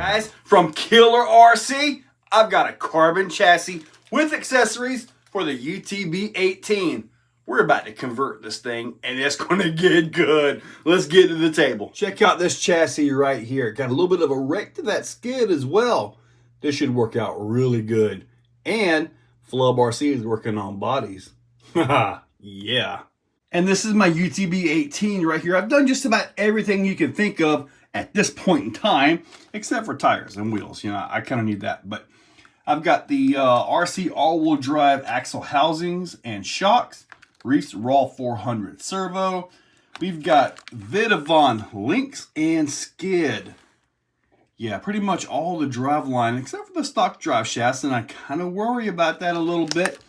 Guys, from Killr RC, I've got a carbon chassis with accessories for the UTB18. We're about to convert this thing, and it's going to get good. Let's get to the table. Check out this chassis right here. Got a little bit of a wreck to that skid as well. This should work out really good. And Flub RC is working on bodies. Haha, yeah. And this is my UTB18 right here. I've done just about everything you can think of at this point in time, except for tires and wheels. You know, I kind of need that. But I've got the RC all-wheel drive axle housings and shocks. Reef's Raw 400 servo. We've got Vitavon links and skid. Yeah, pretty much all the drive line except for the stock drive shafts, and I kind of worry about that a little bit.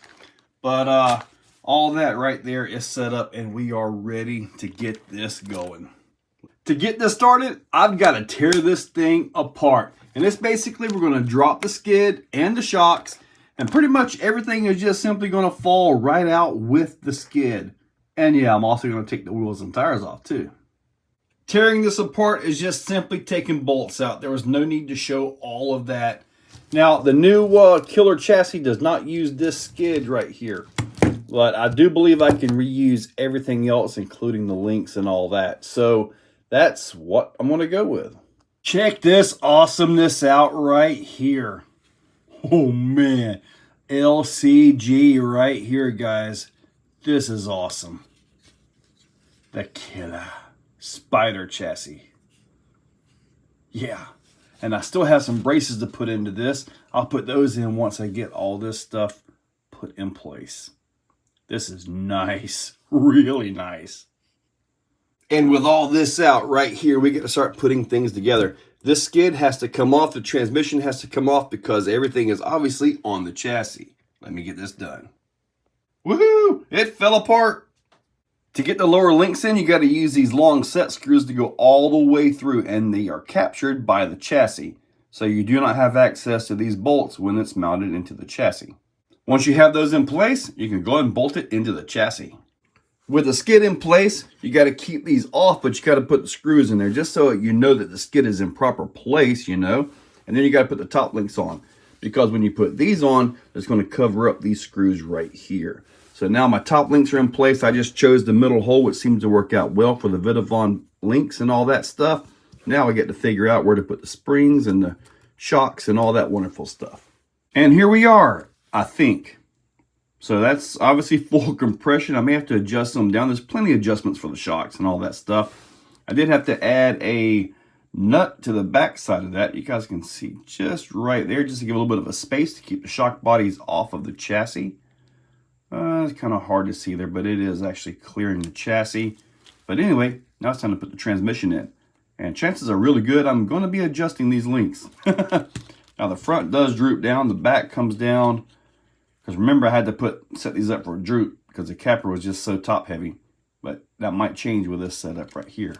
But all that right there is set up, and we are ready to get this going. To get this started, I've got to tear this thing apart. And it's basically, we're going to drop the skid and the shocks, and pretty much everything is just simply going to fall right out with the skid. And yeah, I'm also going to take the wheels and tires off too. Tearing this apart is just simply taking bolts out. There was no need to show all of that. Now, the new Killr chassis does not use this skid right here. But I do believe I can reuse everything else, including the links and all that. So that's what I'm going to go with. Check this awesomeness out right here. Oh man, LCG right here, guys. This is awesome. The Killr Spider chassis. Yeah, and I still have some braces to put into this. I'll put those in once I get all this stuff put in place. This is nice, really nice. And with all this out right here, we get to start putting things together. This skid has to come off, the transmission has to come off because everything is obviously on the chassis. Let me get this done. Woohoo! It fell apart. To get the lower links in, you got to use these long set screws to go all the way through, and they are captured by the chassis. So you do not have access to these bolts when it's mounted into the chassis. Once you have those in place, you can go ahead and bolt it into the chassis. With the skid in place, you got to keep these off, but you got to put the screws in there just so you know that the skid is in proper place, you know. And then you got to put the top links on, because when you put these on, it's going to cover up these screws right here. So now my top links are in place. I just chose the middle hole, which seems to work out well for the Vitavon links and all that stuff. Now I get to figure out where to put the springs and the shocks and all that wonderful stuff. And here we are, I think. So that's obviously full compression. I may have to adjust them down. There's plenty of adjustments for the shocks and all that stuff. I did have to add a nut to the back side of that. You guys can see just right there, just to give a little bit of a space to keep the shock bodies off of the chassis. It's kind of hard to see there, but it is actually clearing the chassis. But anyway, now it's time to put the transmission in. And chances are really good I'm going to be adjusting these links. Now the front does droop down, the back comes down. Because remember, I had to set these up for a droop because the Capra was just so top heavy. But that might change with this setup right here.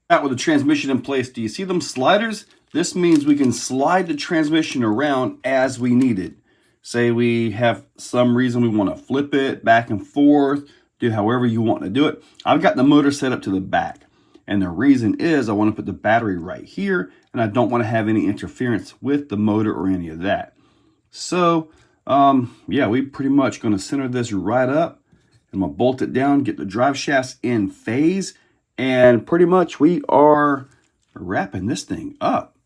Now with the transmission in place, do you see them sliders? This means we can slide the transmission around as we need it. Say we have some reason we want to flip it back and forth, do however you want to do it. I've got the motor set up to the back. And the reason is I want to put the battery right here, and I don't want to have any interference with the motor or any of that. So yeah, we pretty much going to center this right up. I'm going to bolt it down, get the drive shafts in phase, and pretty much we are wrapping this thing up.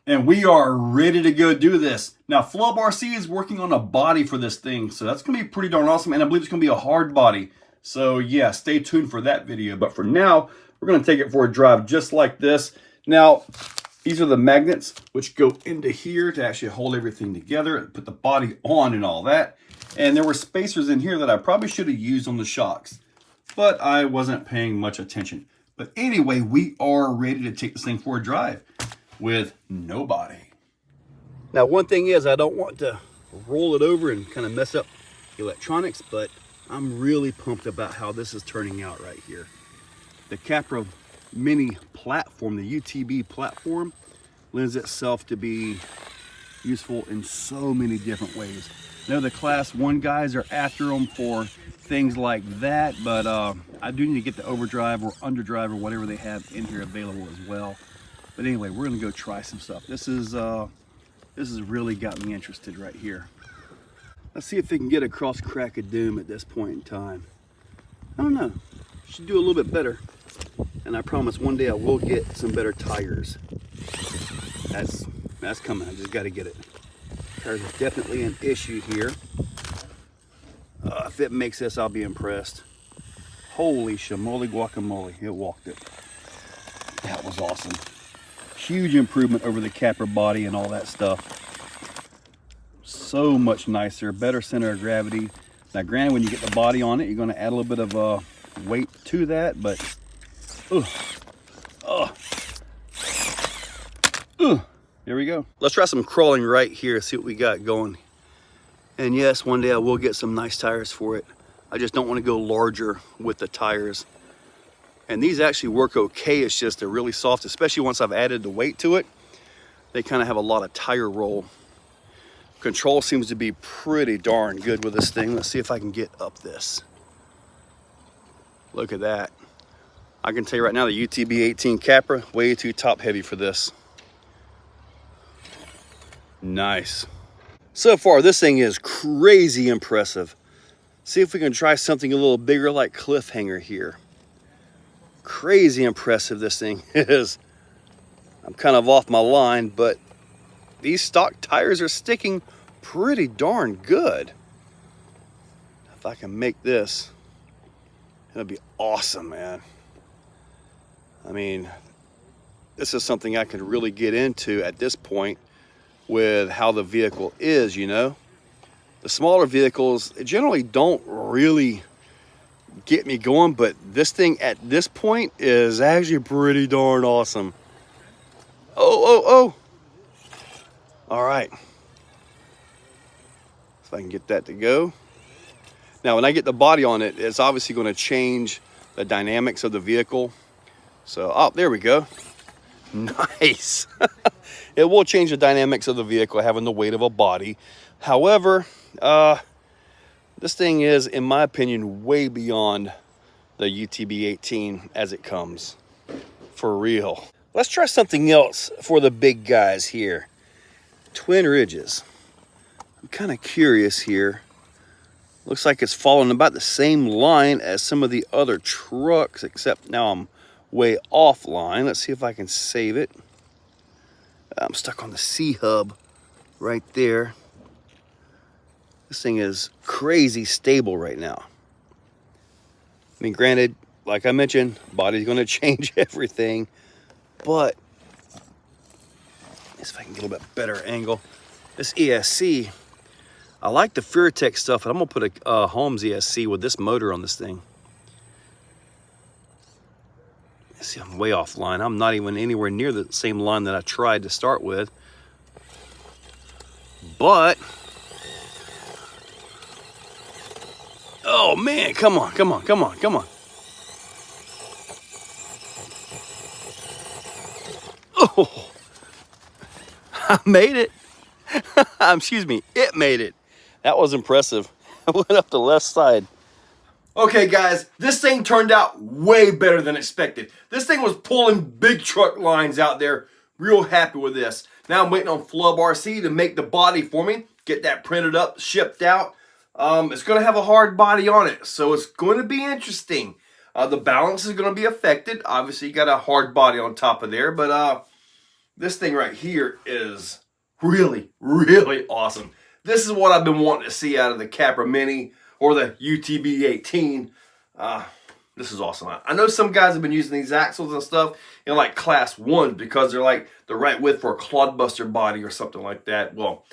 And we are ready to go do this. Now, Flub RC is working on a body for this thing, so that's going to be pretty darn awesome, and I believe it's going to be a hard body. So yeah, stay tuned for that video. But for now, we're going to take it for a drive just like this. Now, these are the magnets which go into here to actually hold everything together, put the body on and all that. And there were spacers in here that I probably should have used on the shocks, but I wasn't paying much attention. But anyway, we are ready to take this thing for a drive with no body. Now, one thing is I don't want to roll it over and kind of mess up electronics, but I'm really pumped about how this is turning out right here. The Capra mini platform, the UTB platform, lends itself to be useful in so many different ways. I know the class 1 guys are after them for things like that, but I do need to get the overdrive or underdrive or whatever they have in here available as well. But anyway, we're gonna go try some stuff. This has really got me interested right here. Let's see if we can get across Crack of Doom at this point in time. I don't know. Should do a little bit better. And I promise one day I will get some better tires. That's coming. I just got to get it. Tires are definitely an issue here. If it makes this, I'll be impressed. Holy shamoly guacamole! It walked it. That was awesome. Huge improvement over the Capra body and all that stuff. So much nicer, better center of gravity. Now granted, when you get the body on it, you're going to add a little bit of weight to that, but here we go. Let's try some crawling right here, see what we got going. And yes, one day I will get some nice tires for it. I just don't want to go larger with the tires. And these actually work okay, it's just they're really soft, especially once I've added the weight to it. They kind of have a lot of tire roll. Control seems to be pretty darn good with this thing. Let's see if I can get up this. Look at that. I can tell you right now, the UTB18 Capra, way too top heavy for this. Nice. So far, this thing is crazy impressive. See if we can try something a little bigger like Cliffhanger here. Crazy impressive this thing is. I'm kind of off my line, but these stock tires are sticking pretty darn good. If I can make this, it'll be awesome, man. I mean, this is something I can really get into at this point with how the vehicle is, you know. The smaller vehicles generally don't really get me going, but this thing at this point is actually pretty darn awesome. Oh. All right. If I can get that to go. Now, when I get the body on it, it's obviously going to change the dynamics of the vehicle. So, oh, there we go. Nice. It will change the dynamics of the vehicle, having the weight of a body. However, this thing is, in my opinion, way beyond the UTB18 as it comes. For real. Let's try something else for the big guys here. Twin ridges. I'm kind of curious here. Looks like it's following about the same line as some of the other trucks, except now I'm way offline. Let's see if I can save it. I'm stuck on the C-hub right there. This thing is crazy stable right now. I mean, granted, like I mentioned, body's going to change everything, but let's see if I can get a little bit better angle. This ESC, I like the Furitek stuff, but I'm going to put a Holmes ESC with this motor on this thing. See, I'm way offline. I'm not even anywhere near the same line that I tried to start with. But, oh man, come on. Oh, I made it. Excuse me, it made it. That was impressive. I went up the left side. Okay, guys, this thing turned out way better than expected. This thing was pulling big truck lines out there. Real happy with this. Now I'm waiting on Flub RC to make the body for me. Get that printed up, shipped out. It's going to have a hard body on it, so it's going to be interesting. The balance is going to be affected. Obviously, you got a hard body on top of there, but this thing right here is really, really awesome. This is what I've been wanting to see out of the Capra Mini or the UTB18. This is awesome. I know some guys have been using these axles and stuff in like class 1 because they're like the right width for a clodbuster body or something like that. Well,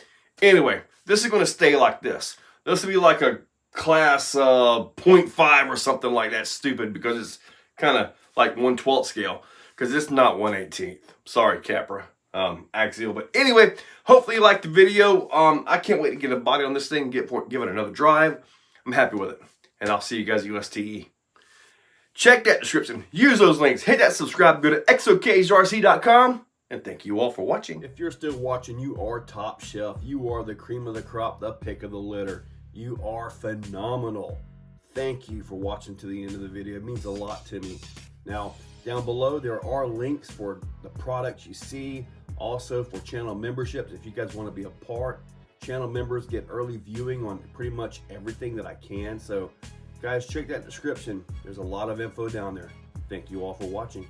anyway, this is going to stay like this. This will be like a class 0.5 or something like that stupid because it's kind of like 1/12 scale because it's not 1/18. Sorry, Capra. Axial. But anyway, hopefully you liked the video. I can't wait to get a body on this thing, give it another drive. I'm happy with it. And I'll see you guys at USTE. Check that description. Use those links. Hit that subscribe. Go to xokjrc.com. And thank you all for watching. If you're still watching, you are top shelf. You are the cream of the crop, the pick of the litter. You are phenomenal. thank you for watching to the end of the video. It means a lot to me. Now, down below, there are links for the products you see, also for channel memberships. If you guys want to be a part, channel members get early viewing on pretty much everything that I can. So guys, check that description. There's a lot of info down there. Thank you all for watching.